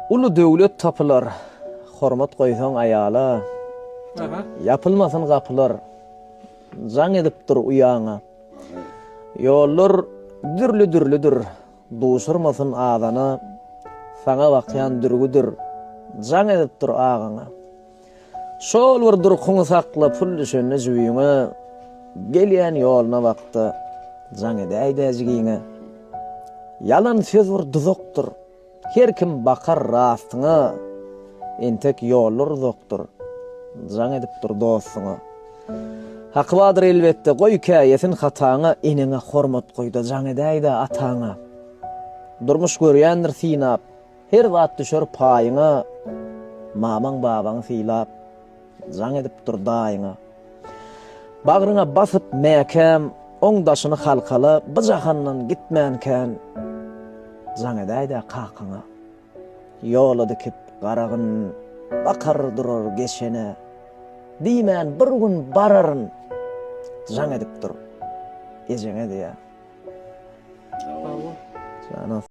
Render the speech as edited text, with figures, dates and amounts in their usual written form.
Ulu döwlet tapılar, hormat goýsaň aýala. Yapılmasyn gapylar, jaň edipdir uýaňa. Ýollar dürlüdür, duşurmasyn adana, saňa bakýan dürgüdür, jaň edipdir agaňa. Şol bir durkuňy sakla pul düşeni jüýüňe, gelýän ýoluna bakdy, jaň edäýdäjigiňe. Yalan söz bir duzokdur, her kim bakar rastyňa, entek ýollar uzokdur, jaň edipdir dostuňa. Hakwadyr elbetde, goý käýesin hataňa, enine hormat goýda, jaň edäýdi ataňa. Durmuş görýändir sinap, her wagt düşer paýyňa, mamaň babaň silap, jaň edipdir daýyňa. Bagryňa basyp mäkem, oňdaşyny halkala, bu jahandan gitmänken, jaň edäýdi kakyňa. Ýola dikip garagyn, bakar durar geçene, diýmän bir gün bararyn, jaň edipdir ejeňe diýär.